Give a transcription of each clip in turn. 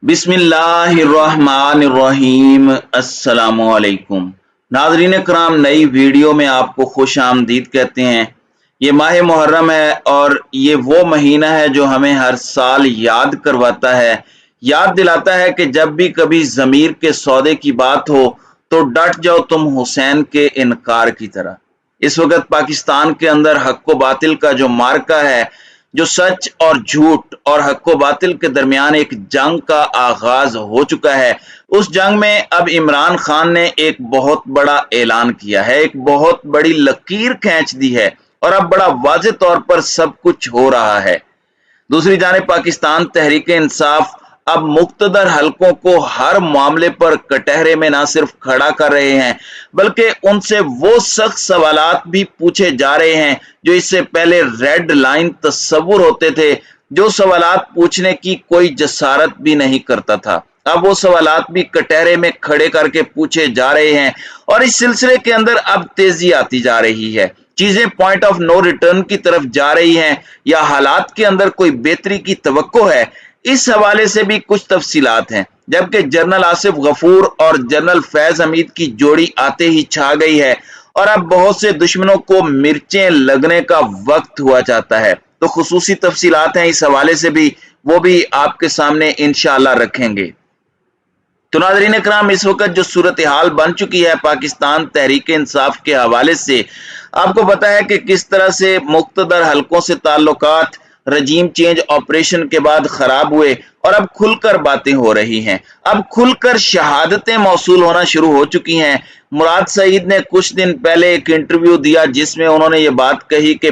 बिस्मिल्लाहिर्रहमानिर्रहीम। अस्सलामुअलैकुम नाज़रीन कराम, नई वीडियो में आपको खुश आमदीद कहते हैं। ये माह मुहर्रम है और ये वो महीना है जो हमें हर साल याद करवाता है, याद दिलाता है कि जब भी कभी ज़मीर के सौदे की बात हो तो डट जाओ तुम हुसैन के इनकार की तरह। इस वक्त पाकिस्तान के अंदर हक व बातिल का जो मार्का है, जो सच और झूठ और हक व बातिल के दरमियान एक जंग का आगाज हो चुका है, उस जंग में अब इमरान खान ने एक बहुत बड़ा ऐलान किया है, एक बहुत बड़ी लकीर खींच दी है और अब बड़ा वाज़ेह तौर पर सब कुछ हो रहा है। दूसरी जानिब पाकिस्तान तहरीक इंसाफ अब मुक्तदर हलकों को हर मामले पर कटहरे में ना सिर्फ खड़ा कर रहे हैं, बल्कि उनसे वो सख्त सवालात भी पूछे जा रहे हैं जो इससे पहले रेड लाइन तस्वुर होते थे, जो सवालात पूछने की कोई जसारत भी नहीं करता था। अब वो सवालात भी कटहरे में खड़े करके पूछे जा रहे हैं और इस सिलसिले के अंदर अब तेजी आती जा रही है। चीजें पॉइंट ऑफ नो रिटर्न की तरफ जा रही हैं या हालात के अंदर कोई बेहतरी की तवक्को है, इस हवाले से भी कुछ तफसीलात हैं। जबकि जनरल आसिफ गफूर और जनरल फैज हमीद की जोड़ी आते ही छा गई है और अब बहुत से दुश्मनों को मिर्चें लगने का वक्त हुआ चाहता है, तो खुसूसी तफसीलात हैं इस हवाले से भी, वो भी आपके सामने इंशाअल्लाह रखेंगे। तो नाज़रीन इकराम, इस वक्त जो सूरत हाल बन चुकी है पाकिस्तान तहरीक इंसाफ के हवाले से, आपको पता है कि किस तरह से मुक्तदर हलकों से ताल्लुकात रजीम चेंज ऑपरेशन के बाद खराब हुए और अब खुलकर बातें हो रही हैं, अब खुलकर शहादतें मौसूल होना शुरू हो चुकी हैं। मुराद सईद ने कुछ दिन पहले एक इंटरव्यू दिया जिसमें उन्होंने ये बात कही कि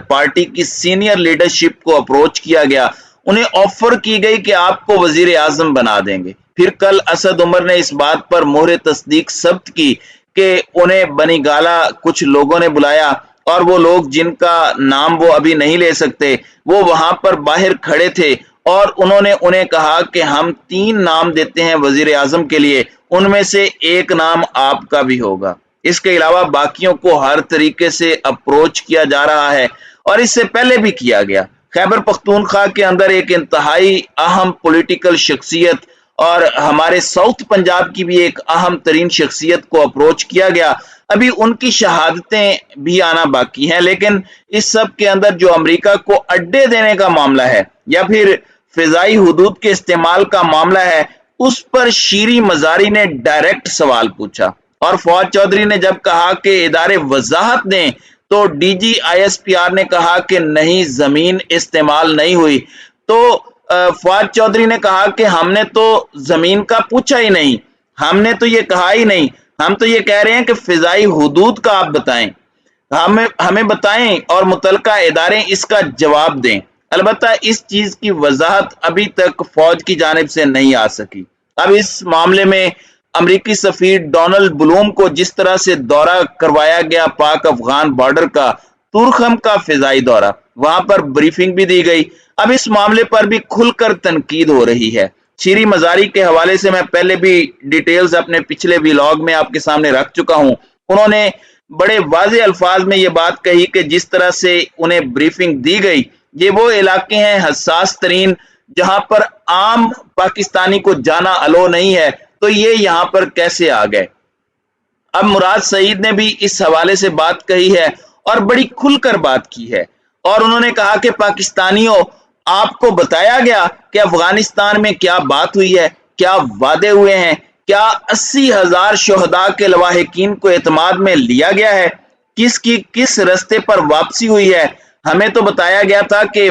पार्टी की सीनियर लीडरशिप को अप्रोच किया गया, उन्हें ऑफर की गई कि आपको वजीर आजम बना देंगे। फिर कल असद उमर ने इस बात पर मोहरे तस्दीक सब्त की कि उन्हें बनी गाला कुछ लोगों ने बुलाया और वो लोग जिनका नाम वो अभी नहीं ले सकते, वो वहां पर बाहर खड़े थे और उन्होंने उन्हें कहा कि हम 3 नाम देते हैं वजीर आजम के लिए, उनमें से एक नाम आपका भी होगा। इसके अलावा बाकियों को हर तरीके से अप्रोच किया जा रहा है और इससे पहले भी किया गया। खैबर पख्तूनख्वा के अंदर एक इंतहाई अहम पॉलिटिकल शख्सियत और हमारे साउथ पंजाब की भी एक अहम तरीन शख्सियत को अप्रोच किया गया, अभी उनकी शहादतें भी आना बाकी हैं। लेकिन इस सब के अंदर जो अमेरिका को अड्डे देने का मामला है या फिर फिजाई हुदूद के इस्तेमाल का मामला है, उस पर शीरी मजारी ने डायरेक्ट सवाल पूछा और फौज चौधरी ने जब कहा कि इदारे वजाहत दें तो डीजी ISPR ने कहा कि नहीं, जमीन इस्तेमाल नहीं हुई। तो फौज चौधरी ने कहा कि हमने तो जमीन का पूछा ही नहीं, हमने तो ये कहा ही नहीं, हम तो ये कह रहे हैं कि फिजाई हुदूद का आप बताएं, हमें बताएं और मुतलका इदारे इसका जवाब दें। अलबत्ता इस चीज की वजाहत अभी तक फौज की जानिब से नहीं आ सकी। अब इस मामले में अमरीकी सफीर डोनाल्ड ब्लूम को जिस तरह से दौरा करवाया गया पाक अफगान बॉर्डर का, तुरखम का फिजाई दौरा, वहां पर ब्रीफिंग भी दी गई। अब इस मामले पर भी खुलकर तनकीद हो रही है। शीरी मजारी के हवाले से मैं पहले भी डिटेल्स अपने पिछले व्लॉग में आपके सामने रख चुका हूं। उन्होंने बड़े वाज़ेह अल्फाज में ये बात कही कि जिस तरह से उन्हें ब्रीफिंग दी गई, ये वो इलाके हैं हसास तरीन जहां पर आम पाकिस्तानी को जाना अलो नहीं है, तो ये यहां पर कैसे आ गए। अब मुराद सईद ने भी इस हवाले से बात कही है और बड़ी खुलकर बात की है और उन्होंने कहा कि पाकिस्तानियों, आपको बताया गया कि अफगानिस्तान में क्या बात हुई है, क्या वादे हुए हैं, क्या 80,000 शोहदा के लवाहिकीन को एतमाद में लिया गया है, किस रास्ते पर वापसी हुई है। हमें तो बताया गया था कि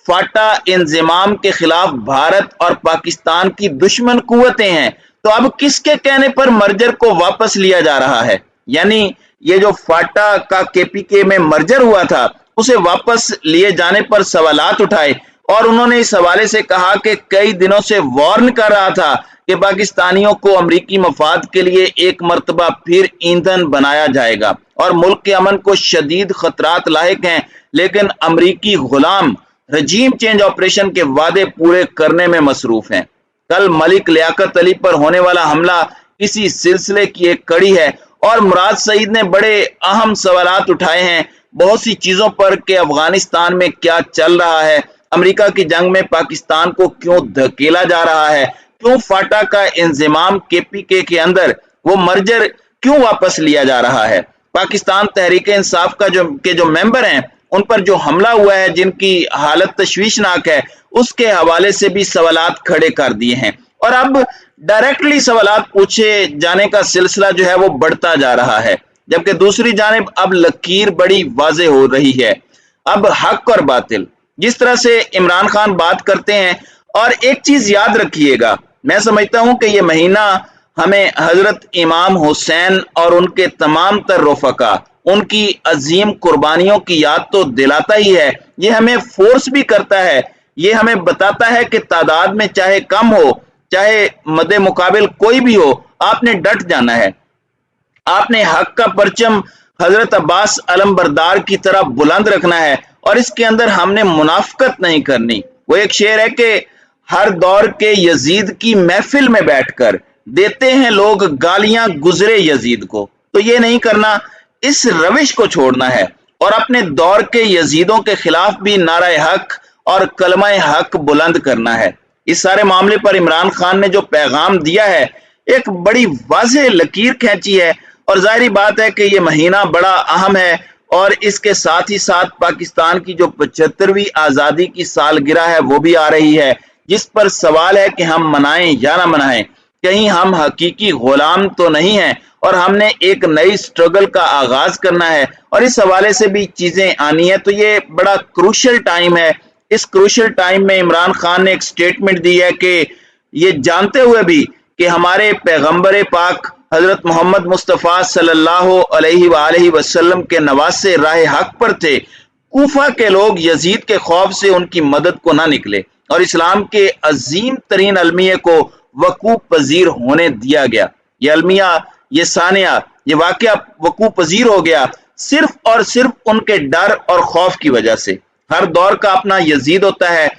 फाटा इंजमाम के खिलाफ भारत और पाकिस्तान की दुश्मन कुव्वतें हैं, तो अब किसके कहने पर मर्जर को वापस लिया जा रहा है। यानी ये जो फाटा का KPK में मर्जर हुआ था, उसे वापस लिए जाने पर सवालात उठाए और उन्होंने इस हवाले से कहा कि कई दिनों से वार्न कर रहा था कि पाकिस्तानियों को अमरीकी मफाद के लिए एक मर्तबा फिर ईंधन बनाया जाएगा और मुल्क के अमन को शदीद खतरात लाहिक हैं, लेकिन अमरीकी गुलाम रजीम चेंज ऑपरेशन के वादे पूरे करने में मसरूफ हैं। कल मलिक लियाकत अली पर होने वाला हमला इसी सिलसिले की एक कड़ी है और मुराद सईद ने बड़े अहम सवालात उठाए हैं बहुत सी चीजों पर कि अफगानिस्तान में क्या चल रहा है, अमेरिका की जंग में पाकिस्तान को क्यों धकेला जा रहा है, क्यों फाटा का इंजमाम KPK के अंदर वो मर्जर क्यों वापस लिया जा रहा है, पाकिस्तान तहरीक इंसाफ का जो मेंबर हैं उन पर जो हमला हुआ है जिनकी हालत तशवीशनाक है, उसके हवाले से भी सवालात खड़े कर दिए हैं और अब डायरेक्टली सवालात पूछे जाने का सिलसिला जो है वो बढ़ता जा रहा है। जबकि दूसरी जानिब अब लकीर बड़ी वाज़ेह हो रही है। अब हक और बातिल जिस तरह से इमरान खान बात करते हैं, और एक चीज याद रखिएगा, मैं समझता हूं कि ये महीना हमें हजरत इमाम हुसैन और उनके तमाम तर रफ़का, उनकी अजीम कुर्बानियों की याद तो दिलाता ही है, ये हमें फोर्स भी करता है, ये हमें बताता है कि तादाद में चाहे कम हो चाहे मदे मुकाबिल कोई भी हो, आपने डट जाना है, आपने हक का परचम हजरत अब्बास अलमबरदार की तरह बुलंद रखना है और इसके अंदर हमने मुनाफकत नहीं करनी। वो एक शेर है कि हर दौर के यजीद की महफिल में बैठकर देते हैं लोग गालियां गुजरे यजीद को, तो ये नहीं करना, इस रविश को छोड़ना है और अपने दौर के यजीदों के खिलाफ भी नारा हक और कलमा हक बुलंद करना है। इस सारे मामले पर इमरान खान ने जो पैगाम दिया है, एक बड़ी वाज़ेह लकीर खींची है और जाहिर बात है कि ये महीना बड़ा अहम है और इसके साथ ही साथ पाकिस्तान की जो 75वीं आज़ादी की सालगिरह है वो भी आ रही है, जिस पर सवाल है कि हम मनाएं या ना मनाएं, कहीं हम हकीकी गुलाम तो नहीं हैं और हमने एक नई स्ट्रगल का आगाज करना है और इस हवाले से भी चीजें आनी है। तो ये बड़ा क्रूशल टाइम है। इस क्रूशल टाइम में इमरान खान ने एक स्टेटमेंट दी है कि ये जानते हुए भी कि हमारे पैगंबर पाक हजरत मोहम्मद मुस्तफ़ा सल्लल्लाहु अलैहि वसल्लम के नवासे राह हक पर थे, कूफा के लोग यजीद के खौफ से उनकी मदद को ना निकले और इस्लाम के अजीम तरीन अलमिये को वकूफ पजीर होने दिया गया। ये अलमिया, ये सानिया, ये वाकया वकूफ पजीर हो गया सिर्फ और सिर्फ उनके डर और खौफ की वजह से। हर दौर का अपना यजीद होता है।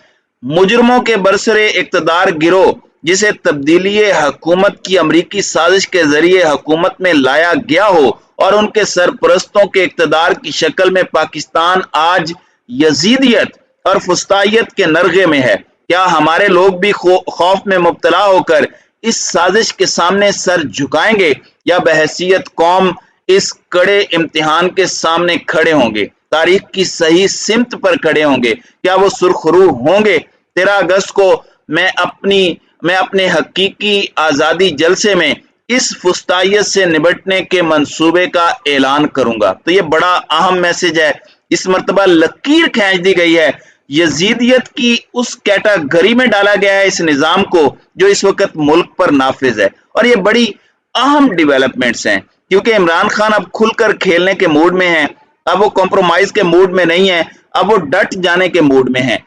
मुजरमों के बरसरे इक्तदार गिरोह जिसे तब्दीली हुकूमत की अमरीकी साजिश के जरिए हुकूमत में लाया गया हो और उनके सरपरस्तों के इक्तदार की शक्ल में पाकिस्तान आज यजीदियत और फुस्तायत के नरगे में है। क्या हमारे लोग भी खौफ में मुब्तला होकर इस साजिश के सामने सर झुकाएंगे या बहैसियत कौम इस कड़े इम्तिहान के सामने खड़े होंगे, तारीख की सही सिमत पर खड़े होंगे? क्या वो सुरखरू होंगे? 13 अगस्त को मैं अपने हकीकी आज़ादी जलसे में इस फुस्तायत से निपटने के मंसूबे का ऐलान करूंगा। तो ये बड़ा अहम मैसेज है। इस मर्तबा लकीर खींच दी गई है, यजीदियत की उस कैटेगरी में डाला गया है इस निज़ाम को जो इस वक्त मुल्क पर नाफिज है और ये बड़ी अहम डेवलपमेंट्स हैं क्योंकि इमरान खान अब खुलकर खेलने के मूड में हैं। अब वो कॉम्प्रोमाइज के मूड में नहीं है, अब वो डट जाने के मूड में है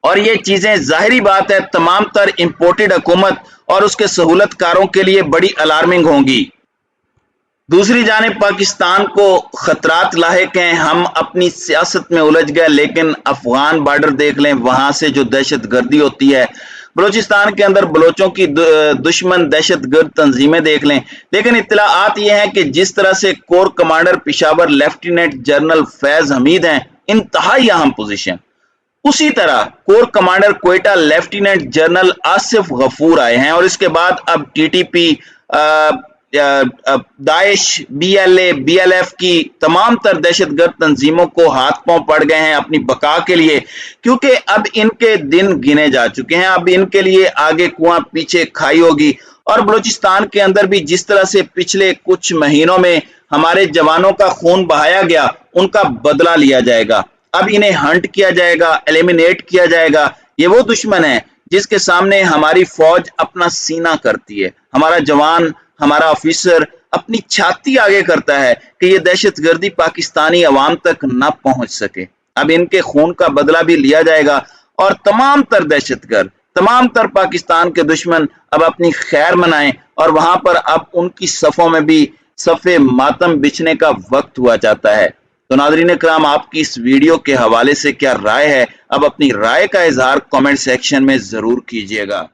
और ये चीजें जाहिरी बात है तमाम तर इंपोर्टेड हुकूमत और उसके सहूलतकारों के लिए बड़ी अलार्मिंग होंगी। दूसरी जानिब पाकिस्तान को खतरात लाहिक हैं। हम अपनी सियासत में उलझ गए, लेकिन अफगान बॉर्डर देख लें, वहां से जो दहशत गर्दी होती है, बलोचिस्तान के अंदर बलोचों की दुश्मन दहशत गर्द तंजीमें देख लें। लेकिन इत्तलाआत ये हैं कि जिस तरह से corps commander Peshawar lieutenant general Faiz Hameed हैं, इंतहाई अहम पोजीशन, उसी तरह corps commander Quetta lieutenant general Asif Ghafoor आए हैं और इसके बाद अब TTP, दाइश, BLA, BLF की तमाम तर दहशतगर्द तंजीमों को हाथ पांव पड़ गए हैं अपनी बका के लिए, क्योंकि अब इनके दिन गिने जा चुके हैं। अब इनके लिए आगे कुआं पीछे खाई होगी और बलूचिस्तान के अंदर भी जिस तरह से पिछले कुछ महीनों में हमारे जवानों का खून बहाया गया, उनका बदला लिया जाएगा। अब इन्हें हंट किया जाएगा, एलिमिनेट किया जाएगा। ये वो दुश्मन है जिसके सामने हमारी फौज अपना सीना करती है, हमारा जवान, हमारा ऑफिसर अपनी छाती आगे करता है कि ये दहशतगर्दी पाकिस्तानी अवाम तक न पहुंच सके। अब इनके खून का बदला भी लिया जाएगा और तमाम तर दहशतगर्द, तमाम तर पाकिस्तान के दुश्मन अब अपनी खैर मनाएं और वहां पर अब उनकी सफों में भी सफ़े मातम बिछने का वक्त हुआ जाता है। तो नाज़रीन किराम, आपकी इस वीडियो के हवाले से क्या राय है? अब अपनी राय का इजहार कमेंट सेक्शन में जरूर कीजिएगा।